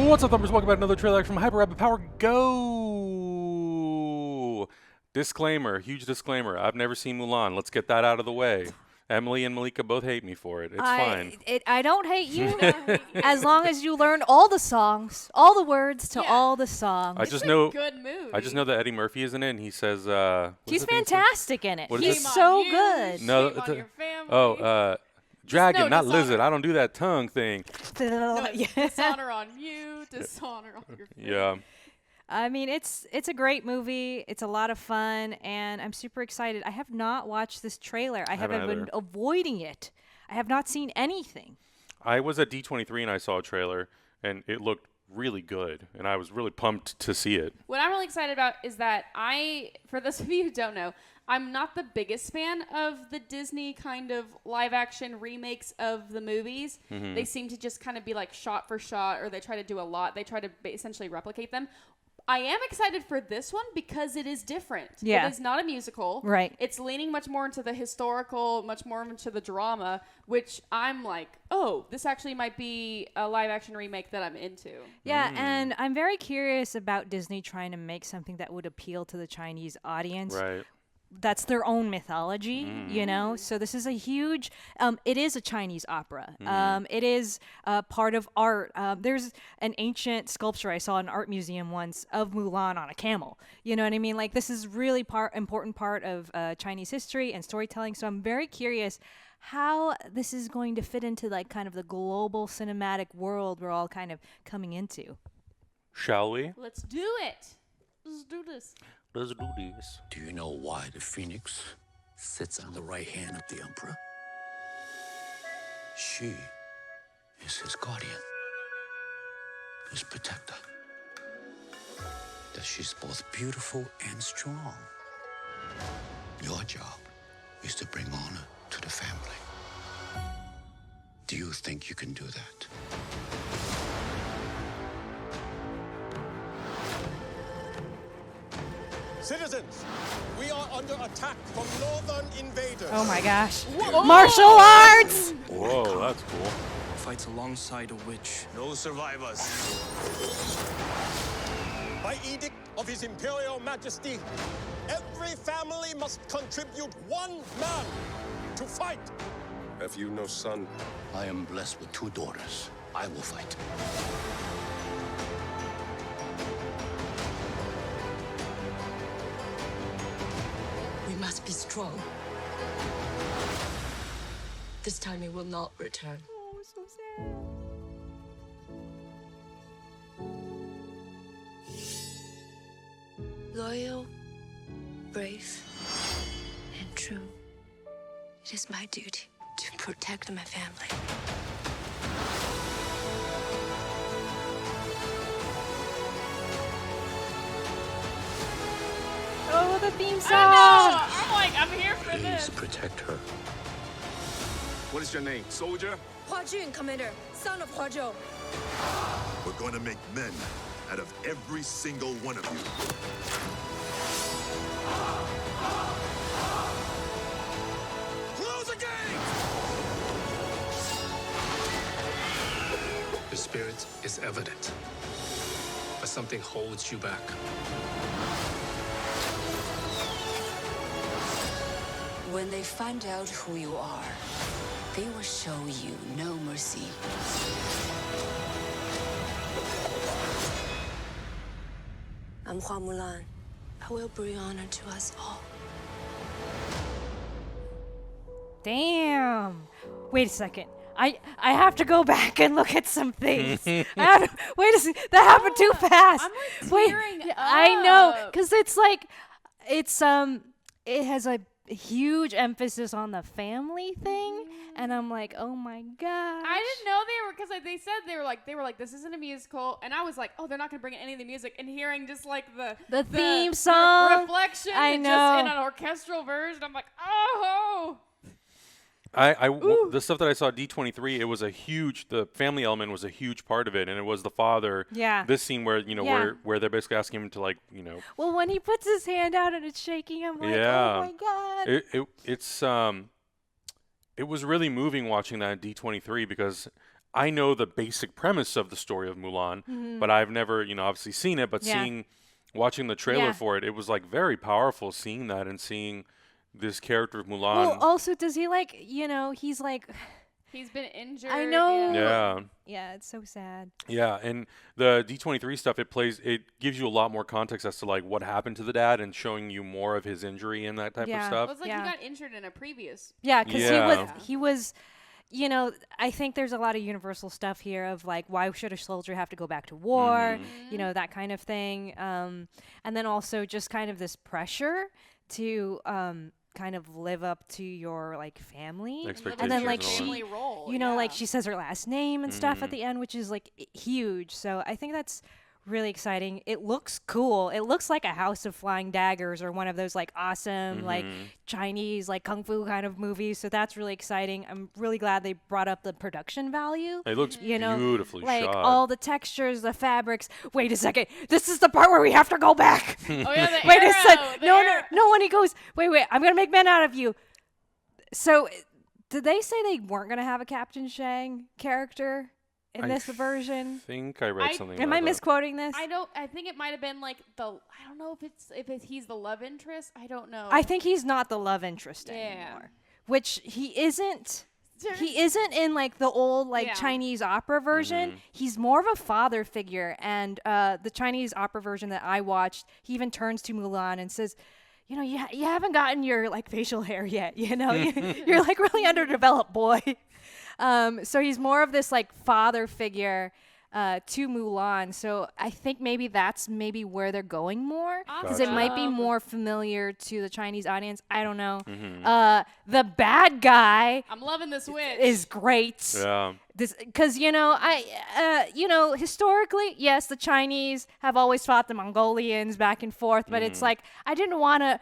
What's up, thumbers? Welcome back to another trailer from Hyper Rabbit Power Go! Disclaimer, huge disclaimer. I've never seen Mulan. Let's get that out of the way. Emily and Malika both hate me for it. It's fine. I don't hate you as long as you learn all the songs, all the words to all the songs. I just know. Good movie. I just know that Eddie Murphy is in it, and he says. He's fantastic in it. What He's is it? so good. No, Shame on your family. dragon, not dishonor. lizard. I don't do that tongue thing. No, dishonor on you, dishonor on your family. Yeah. I mean, it's a great movie. It's a lot of fun, and I'm super excited. I have not watched this trailer. I have haven't been either. avoiding it. I have not seen anything. I was at D23 and I saw a trailer, and it looked really good, and I was really pumped to see it. What I'm really excited about is that for those of you who don't know, I'm not the biggest fan of the Disney kind of live action remakes of the movies. Mm-hmm. They seem to just kind of be like shot for shot, or they try to do a lot. They try to essentially replicate them. I am excited for this one because it is different. Yeah. It is not a musical. Right. It's leaning much more into the historical, much more into the drama, which I'm like, oh, this actually might be a live action remake that I'm into. Yeah, and I'm very curious about Disney trying to make something that would appeal to the Chinese audience. Right. That's their own mythology, you know? So this is a huge, it is a Chinese opera. It is part of art. There's an ancient sculpture I saw in an art museum once of Mulan on a camel. You know what I mean? Like, this is really important part of Chinese history and storytelling. So I'm very curious how this is going to fit into like kind of the global cinematic world we're all kind of coming into. Shall we? Let's do it. Let's do this. Let's do this. Do you know why the phoenix sits on the right hand of the emperor? She is his guardian, his protector. That she's both beautiful and strong. Your job is to bring honor to the family. Do you think you can do that? Citizens, we are under attack from northern invaders. Oh my gosh. Martial arts! Whoa, that's cool. Fights alongside a witch. No survivors. By edict of His Imperial Majesty, every family must contribute one man to fight. Have you no son? I am blessed with 2 daughters. I will fight. We must be strong. This time he will not return. Oh, so sad. Loyal, brave, and true. It is my duty to protect my family. Oh, the theme I song! know. I'm like, I'm here for Please this. protect her. What is your name, soldier? Hua Jun, Commander, son of Hua Jun. We're going to make men out of every single one of you. Close the gate! The spirit is evident, but something holds you back. When they find out who you are, they will show you no mercy. I'm Hua Mulan. I will bring honor to us all. Damn. Wait a second. I have to go back and look at some things. Wait a second. That happened too fast. I'm like Wait, tearing I know, up. because it's like, it has a huge emphasis on the family thing, and I'm like, oh my god. I didn't know they were, because they said they were like this isn't a musical, and I was like, oh, they're not gonna bring in any of the music, and hearing just like the theme song. reflection, I and know. just in an orchestral version. I'm like, oh. The stuff that I saw at D23, it was the family element was a huge part of it, and it was the father. Yeah. This scene where, Yeah. where they're basically asking him to, like, Well, when he puts his hand out and it's shaking, I'm like, Yeah. oh my god. it was really moving watching that at D23 because I know the basic premise of the story of Mulan, but I've never, obviously seen it. But watching the trailer for it, it was like very powerful seeing that and seeing this character of Mulan. Well, also, does he he's like. He's been injured. I know. Yeah. Yeah, it's so sad. Yeah, and the D23 stuff, it gives you a lot more context as to like what happened to the dad and showing you more of his injury and that type of Yeah. stuff. It was like he got injured in a previous. Yeah, because Yeah. he was, I think there's a lot of universal stuff here of like, why should a soldier have to go back to war? That kind of thing. And then also just kind of this pressure to kind of live up to your like family, and then like family role, like she says her last name and stuff at the end, which is like huge. So I think that's really exciting. It looks cool. It looks like a House of Flying Daggers or one of those like awesome like Chinese like kung fu kind of movies. So that's really exciting. I'm really glad they brought up the production value. It looks beautifully like shot. all the textures, the fabrics. Wait a second. This is the part where we have to go back. Oh yeah, the Wait arrow, a second. the No, arrow. no. When he goes, wait. I'm gonna make men out of you. So, did they say they weren't gonna have a Captain Shang character in this version? I think I read something. Am about I that. misquoting this? I think it might have been like I don't know if he's the love interest. I don't know. I think he's not the love interest Yeah. anymore. Which he isn't. He isn't in like the old like Chinese opera version. He's more of a father figure, and the Chinese opera version that I watched, he even turns to Mulan and says, you haven't gotten your like facial hair yet. You're like really underdeveloped, boy. So he's more of this like father figure to Mulan. So I think maybe that's where they're going more, because it might be more familiar to the Chinese audience. I don't know. The bad guy I'm loving this witch. is great. Yeah. Because historically, yes, the Chinese have always fought the Mongolians back and forth, but it's like I didn't want to,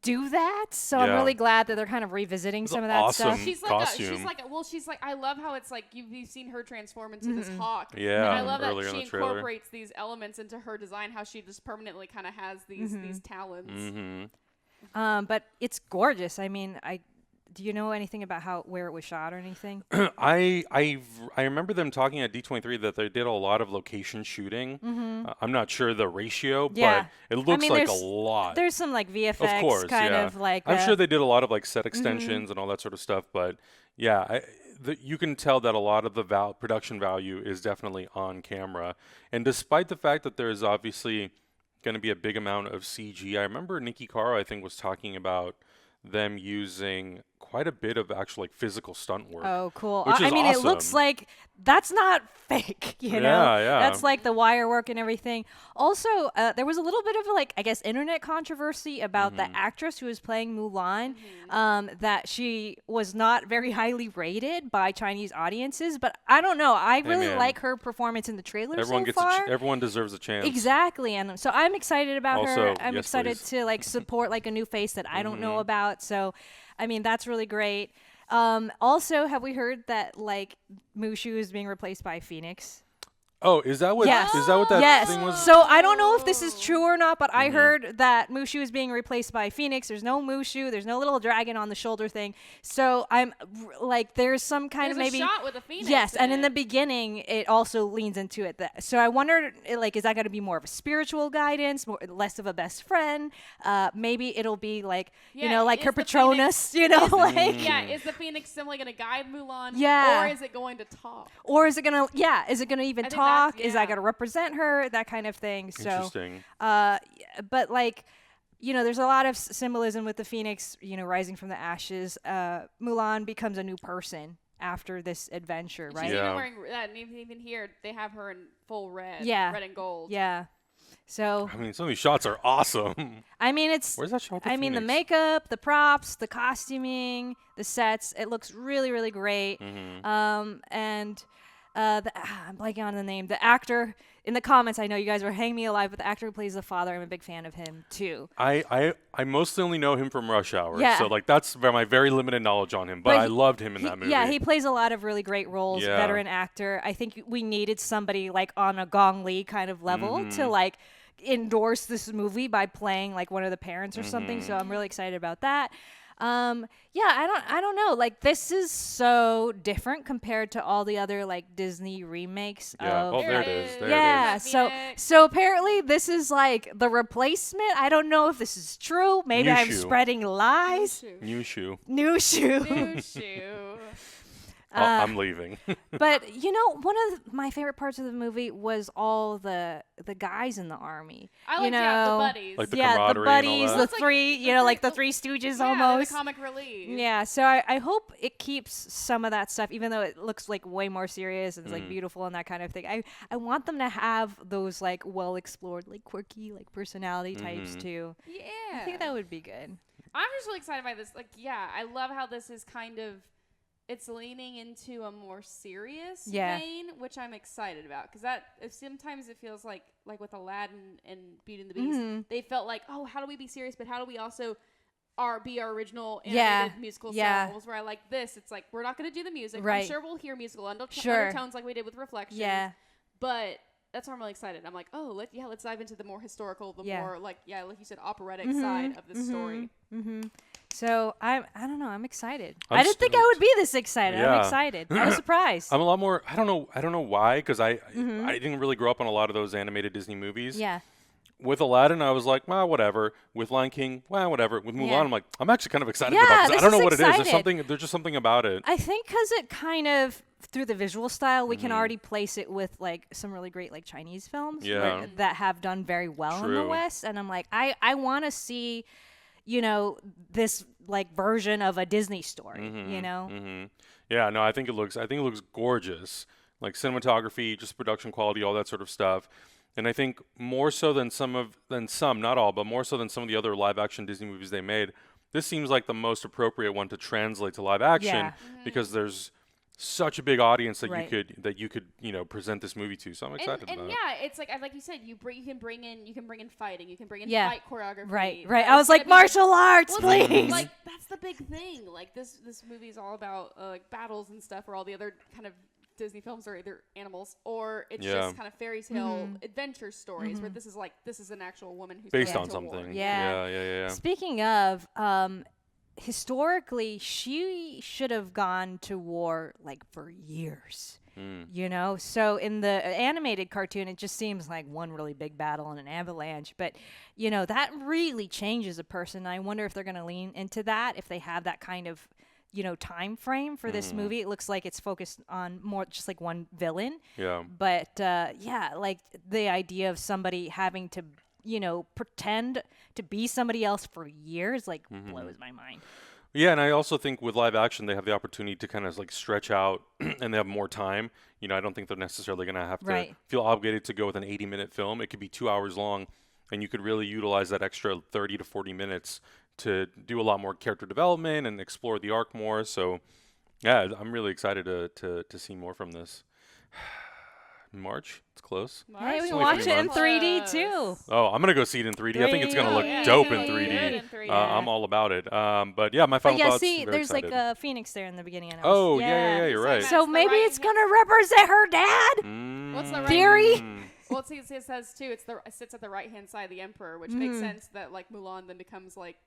do that. So I'm really glad that they're kind of revisiting some of that stuff. She's like I love how it's like you've seen her transform into this hawk. Yeah, and I love that earlier in she the trailer. incorporates these elements into her design. How she just permanently kind of has these talons. But it's gorgeous. I mean, do you know anything about where it was shot or anything? I remember them talking at D23 that they did a lot of location shooting. I'm not sure the ratio, but it looks like a lot. There's some like VFX of course, kind of like. I'm sure they did a lot of like set extensions and all that sort of stuff, but yeah, you can tell that a lot of the production value is definitely on camera. And despite the fact that there's obviously going to be a big amount of CG, I remember Nikki Caro, I think, was talking about them using quite a bit of actual like physical stunt work. Oh, cool. Which is I mean, awesome. it looks like that's not fake, Yeah. That's like the wire work and everything. Also, there was a little bit of like, I guess, internet controversy about the actress who was playing Mulan, that she was not very highly rated by Chinese audiences, but I don't know. I really like her performance in the trailer so far. Everyone deserves a chance. Exactly. And so I'm excited about her. I'm yes, excited please. to like support like a new face that I don't know about. So, I mean, that's really great. Also, have we heard that like Mushu is being replaced by Phoenix? Oh, is that what? Yes. Is that what that Yes. thing was? So I don't know if this is true or not, but I heard that Mushu is being replaced by Phoenix. There's no Mushu. There's no little dragon on the shoulder thing. So I'm like, there's some kind of maybe a shot with a phoenix. Yes, and in it. the beginning, it also leans into it. So I wonder, like, is that going to be more of a spiritual guidance, less of a best friend? Maybe it'll be like, like is her the Patronus, Phoenix- Yeah, is the Phoenix simply going to guide Mulan? Yeah. Or is it going to talk? Or is it gonna? Yeah, is it gonna even I think talk? that's- Is that gonna represent her? That kind of thing. So, Interesting. but like, there's a lot of symbolism with the Phoenix. Rising from the ashes. Mulan becomes a new person after this adventure, right? She's Yeah. even wearing that, and even here they have her in full red. Yeah. Red and gold. Yeah. So I mean, some of these shots are awesome. I mean, it's. Where's that shot? With I mean, the Phoenix? makeup, the props, the costuming, the sets. It looks really, really great. And I'm blanking on the name. The actor in the comments, I know you guys were hanging me alive, but the actor who plays the father, I'm a big fan of him too. I mostly only know him from Rush Hour. Yeah. So like that's my very limited knowledge on him, but I loved him in that movie. Yeah, he plays a lot of really great roles. Yeah. Veteran actor. I think we needed somebody like on a Gong Li kind of level to like endorse this movie by playing like one of the parents or something. So I'm really excited about that. Yeah, I don't know. Like, this is so different compared to all the other like Disney remakes Yeah. of Oh, there it is. There yeah, it is. so apparently this is like the replacement. I don't know if this is true. Maybe I'm Mushu. spreading lies. New shoe. New shoe. New shoe. I'm leaving. But you know, one of my favorite parts of the movie was all the guys in the army. I you like know, the buddies. Like the yeah, the camaraderie and all buddies, that. the Well, it's like three, the you know, three- like the the- Three Stooges yeah, almost. the comic relief. Yeah, so I hope it keeps some of that stuff, even though it looks like way more serious and it's like beautiful and that kind of thing. I want them to have those like well explored, like quirky, like personality types too. Yeah. I think that would be good. I'm just really excited by this. Like, yeah, I love how this is kind of, it's leaning into a more serious Yeah. vein, which I'm excited about. Because sometimes it feels like with Aladdin and Beauty and the Beast, they felt like, oh, how do we be serious, but how do we also be our original animated musical selves? Where I like this, it's like, we're not going to do the music. Right. I'm sure we'll hear musical Sure. undertones like we did with Reflections. Yeah. But that's why I'm really excited. I'm like, oh, let's dive into the more historical, more like you said, operatic side of the story. So I don't know. I'm excited. I'm I didn't think I stoked. would be this excited. Yeah. I'm excited. I was surprised. I'm a lot more. I don't know why, because I didn't really grow up on a lot of those animated Disney movies. Yeah. With Aladdin, I was like, well, whatever. With Lion King, well, whatever. With Mulan, Yeah. I'm like, I'm actually kind of excited Yeah, about this. I this don't know is what it is. excited. There's just something about it. I think because it kind of through the visual style, we can already place it with like some really great like Chinese films Yeah. that have done very well in the True. West. And I'm like, I want to see, you know, this like version of a Disney story. You know, Yeah, no, I think it looks gorgeous. Like cinematography, just production quality, all that sort of stuff. And I think more so than some, not all, but more so than some of the other live action Disney movies they made, this seems like the most appropriate one to translate to live action Yeah. because there's such a big audience that Right. you could present this movie to. So I'm excited And about it. yeah, it's like you said, you can bring in fighting, you can bring in Yeah. fight choreography. right. That's I was like, gonna be martial arts, Well, it's please. like that's the big thing. Like this movie is all about like battles and stuff, where all the other kind of Disney films are either animals or it's Yeah. just kind of fairy tale adventure stories. Where this is an actual woman who's Based going on to war. something. Yeah. Yeah. Speaking of, historically, she should have gone to war like for years. You know, so in the animated cartoon, it just seems like one really big battle and an avalanche. But you know, that really changes a person. I wonder if they're going to lean into that, if they have that kind of time frame for this movie. It looks like it's focused on more just like one villain. Yeah. But yeah, like the idea of somebody having to pretend to be somebody else for years, like blows my mind. Yeah, and I also think with live action, they have the opportunity to kind of like stretch out and they have more time. I don't think they're necessarily going to have to Right. feel obligated to go with an 80-minute film. It could be 2 hours long, and you could really utilize that extra 30 to 40 minutes to do a lot more character development and explore the arc more. So, yeah, I'm really excited to see more from this. March, it's close. Hey, we It's can only watch 3 it in months. 3D too. Oh, I'm gonna go see it in 3D. I think it's gonna look 3D. dope in Yeah, it's gonna look 3D. good in 3D. I'm all about it. But yeah, my final But yeah, thoughts. see, very there's excited. like a phoenix there in the beginning. And I Oh, was, yeah, you're right. So the maybe right it's hand. gonna represent her dad. What's the right Theory? Well, it says too. It sits at the right hand side of the emperor, which makes sense that like Mulan then becomes like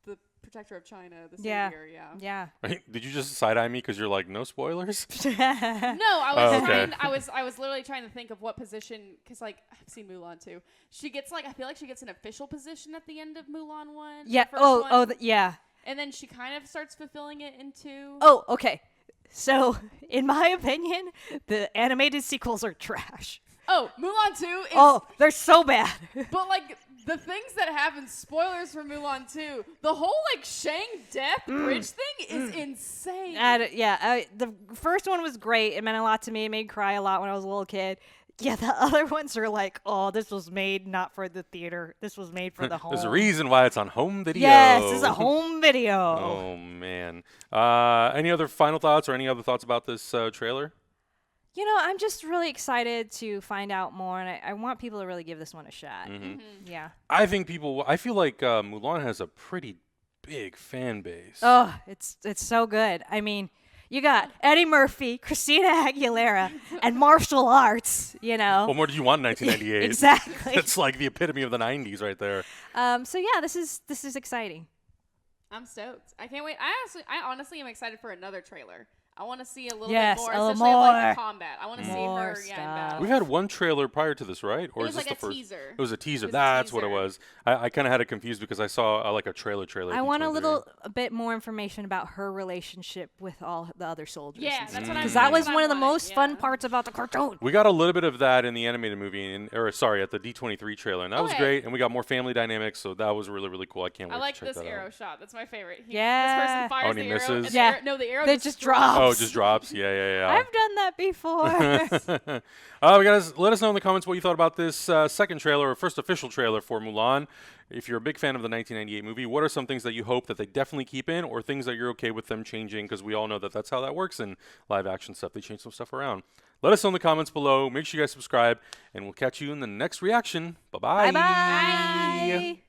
the protector of China, the Yeah. savior. Yeah. Yeah. Right? Did you just side eye me because you're like no spoilers? No, I was Oh, okay. trying. I was literally trying to think of what position, because like I've seen Mulan too. She gets I feel like she gets an official position at the end of Mulan 1. the Yeah. first Oh. one, Oh. Yeah. and then she kind of starts fulfilling it in 2. Oh. Okay. So, in my opinion, the animated sequels are trash. Oh, Mulan 2 is. Oh, they're so bad. But like the things that happen, spoilers for Mulan 2, the whole like Shang death bridge thing is insane. The first one was great. It meant a lot to me. It made me cry a lot when I was a little kid. Yeah, the other ones are like, oh, this was made not for the theater. This was made for the home. There's a reason why it's on home video. Yes, this is a home video. Oh man. Any other final thoughts or any other thoughts about this trailer? I'm just really excited to find out more, and I want people to really give this one a shot. Yeah. I feel like Mulan has a pretty big fan base. Oh, it's so good. I mean, you got Eddie Murphy, Christina Aguilera, and martial arts. What more did you want in 1998? Exactly. It's like the epitome of the 90s right there. So yeah, this is exciting. I'm stoked. I can't wait. I honestly am excited for another trailer. I want to see a little Yes, bit more, a little especially of, like more. combat. I want to see More her in battle. We've had one trailer prior to this, right? Or It is was this like the a first? teaser. It was a teaser. It was a That's what it teaser. was. I kind of had it confused because I saw like a trailer. I want a bit more information about her relationship with all the other soldiers. Yeah, that's what I'm. Because that was that's what one of I the wanted, most fun yeah. parts about the cartoon. We got a little bit of that in the animated movie, or sorry, at the D23 trailer, and that was Okay. great. And we got more family dynamics, so that was really, really cool. I can't wait I like to check this that arrow out. shot. That's my favorite. Yeah. This person fires Oh, and the he arrow. misses? And the Yeah. arrow, no, the arrow That just drops. Oh, it just drops. Yeah, yeah, yeah. I've done that before. Guys, let us know in the comments what you thought about this second trailer, or first official trailer for Mulan. If you're a big fan of the 1998 movie, what are some things that you hope that they definitely keep in, or things that you're okay with them changing? Because we all know that that's how that works in live action stuff. They change some stuff around. Let us know in the comments below. Make sure you guys subscribe, and we'll catch you in the next reaction. Bye-bye. Bye-bye.